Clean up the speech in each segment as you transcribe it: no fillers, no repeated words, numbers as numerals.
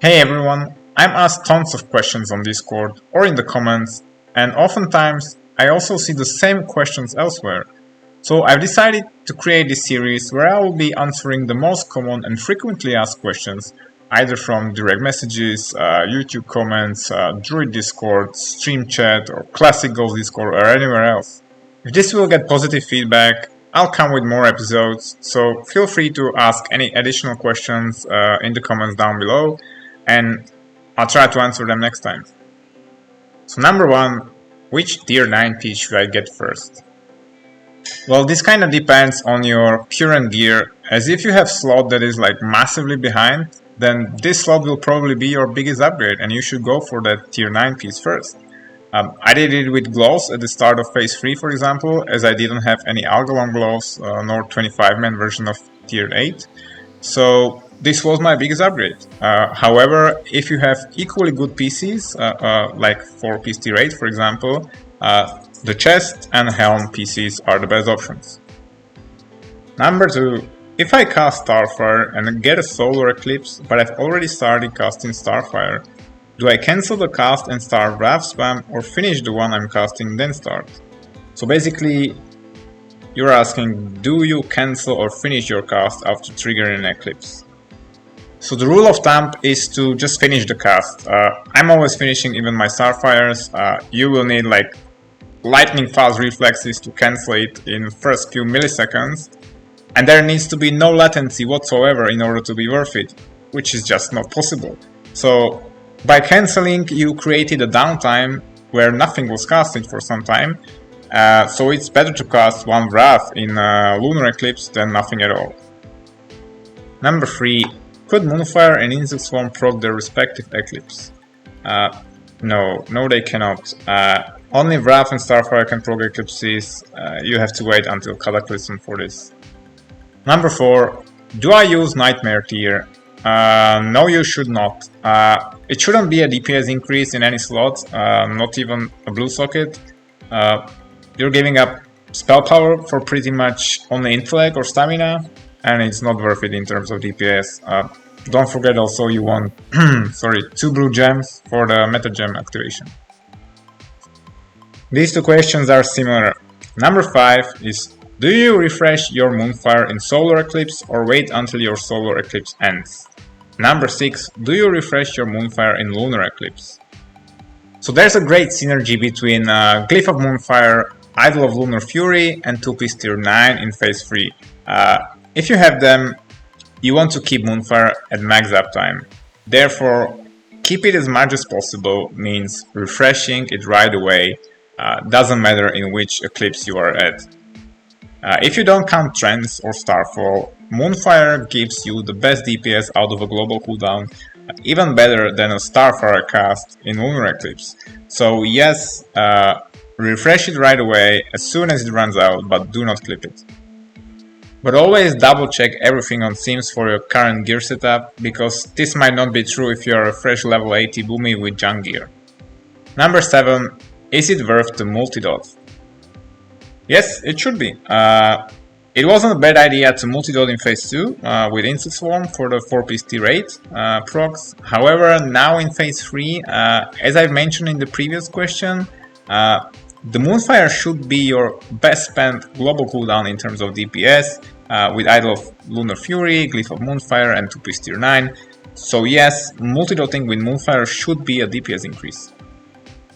Hey everyone, I'm asked tons of questions on Discord or in the comments, and oftentimes I also see the same questions elsewhere. So I've decided to create this series where I will be answering the most common and frequently asked questions, either from direct messages, YouTube comments, Druid Discord, stream chat, or Classic Goals Discord, or anywhere else. If this will get positive feedback, I'll come with more episodes, so feel free to ask any additional questions in the comments down below, and I'll try to answer them next time. So number 1, which tier 9 piece should I get first? Well, this kind of depends on your current gear, as if you have slot that is like massively behind, then this slot will probably be your biggest upgrade and you should go for that tier 9 piece first. I did it with gloves at the start of phase 3, for example, as I didn't have any Algalon gloves nor 25-man version of tier 8. So this was my biggest upgrade. However, if you have equally good PCs, like 4-piece tier 8 for example, the chest and helm PCs are the best options. Number 2. If I cast Starfire and get a solar eclipse, but I've already started casting Starfire, do I cancel the cast and start Wrath spam, or finish the one I'm casting then start? So basically, you're asking, do you cancel or finish your cast after triggering an eclipse? So the rule of thumb is to just finish the cast. I'm always finishing even my Starfires. You will need like lightning fast reflexes to cancel it in first few milliseconds, and there needs to be no latency whatsoever in order to be worth it, which is just not possible. So by cancelling, you created a downtime where nothing was casted for some time, so it's better to cast one Wrath in Lunar Eclipse than nothing at all. Number 3. Could Moonfire and Insect Swarm proc their respective Eclipse? No, they cannot. Only Wrath and Starfire can proc Eclipses. You have to wait until Cataclysm for this. Number 4. Do I use Nightmare tier? No, you should not. It shouldn't be a DPS increase in any slot, not even a blue socket. You're giving up spell power for pretty much only intellect or stamina, and it's not worth it in terms of DPS. Don't forget also you want 2 blue gems for the meta gem activation. These two questions are similar. Number 5 is, do you refresh your Moonfire in Solar Eclipse or wait until your Solar Eclipse ends? Number 6, do you refresh your Moonfire in Lunar Eclipse? So there's a great synergy between Glyph of Moonfire, Idol of Lunar Fury, and 2-piece tier 9 in phase 3. If you have them, you want to keep Moonfire at max uptime. Therefore, keep it as much as possible means refreshing it right away, doesn't matter in which eclipse you are at. If you don't count Trance or Starfall, Moonfire gives you the best DPS out of a global cooldown, even better than a Starfire cast in Lunar Eclipse. So yes, refresh it right away as soon as it runs out, but do not clip it. But always double check everything on Sims for your current gear setup, because this might not be true if you are a fresh level 80 Boomie with junk gear. Number 7. Is it worth the multidot? Yes, it should be. It wasn't a bad idea to multidot in phase 2 with Insect Swarm for the 4-piece tier 8 procs. However, now in phase 3, as I've mentioned in the previous question, the Moonfire should be your best spent global cooldown in terms of DPS, with Idol of Lunar Fury, Glyph of Moonfire, and 2-piece tier 9. So yes, multidotting with Moonfire should be a DPS increase.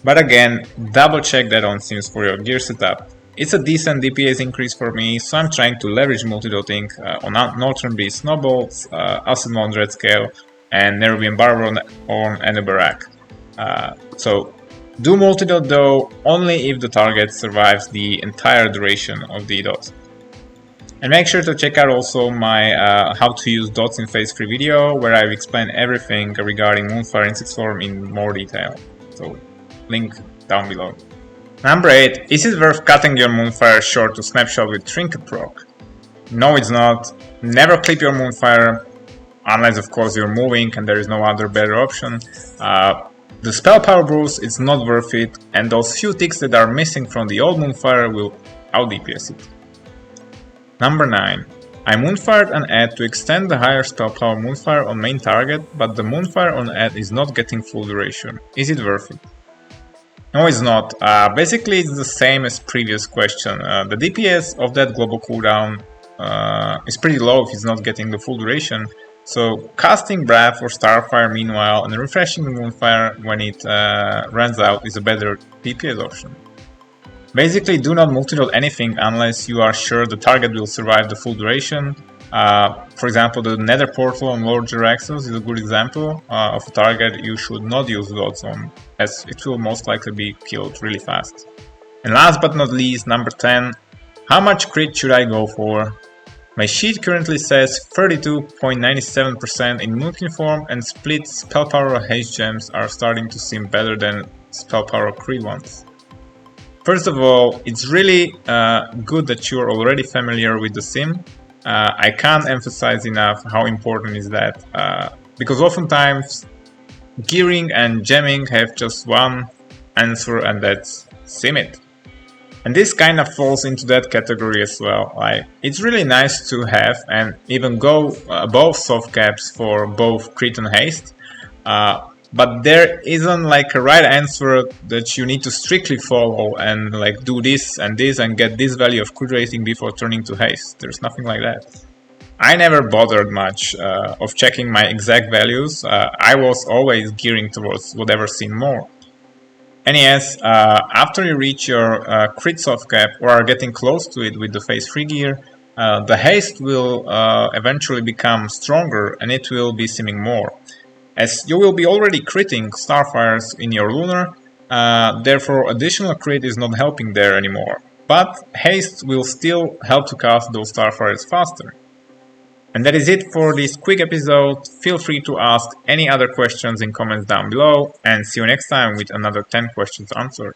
But again, double check that on Sims for your gear setup. It's a decent DPS increase for me, so I'm trying to leverage multidotting on Northern Beast Snowballs, Acid Mound Red Scale, and Nerubian Barber on Enebarak. So do multidot though only if the target survives the entire duration of the dot. And make sure to check out also my how to use dots in phase 3 video, where I've explained everything regarding Moonfire Insect Swarm in more detail. So link down below. Number 8. Is it worth cutting your Moonfire short to snapshot with trinket proc? No, it's not. Never clip your Moonfire, unless of course you're moving and there is no other better option. The spell power boost is not worth it, and those few ticks that are missing from the old Moonfire will out DPS it. Number 9. I Moonfired an ad to extend the higher spell power Moonfire on main target, but the Moonfire on ad is not getting full duration. Is it worth it? No, it's not. Basically, it's the same as previous question. The DPS of that global cooldown is pretty low if it's not getting the full duration. So casting Breath or Starfire meanwhile and refreshing the Moonfire when it runs out is a better DPS option. Basically, do not multidot anything unless you are sure the target will survive the full duration. For example, the Nether Portal on Lord Jeraxos is a good example of a target you should not use dots on, as it will most likely be killed really fast. And last but not least, number 10, how much crit should I go for? My sheet currently says 32.97% in Moonkin form, and split spell power haste gems are starting to seem better than spell power crit ones. First of all, it's really good that you're already familiar with the sim. I can't emphasize enough how important is that, because oftentimes gearing and gemming have just one answer, and that's sim it. And this kind of falls into that category as well. Like, it's really nice to have and even go above soft caps for both crit and haste. But there isn't like a right answer that you need to strictly follow and like do this and get this value of crit rating before turning to haste. There's nothing like that. I never bothered much of checking my exact values. I was always gearing towards whatever seemed more. And yes, after you reach your crit soft cap or are getting close to it with the phase 3 gear, the haste will eventually become stronger and it will be simming more. As you will be already critting Starfires in your Lunar, therefore additional crit is not helping there anymore. But haste will still help to cast those Starfires faster. And that is it for this quick episode. Feel free to ask any other questions in comments down below, and see you next time with another 10 questions answered.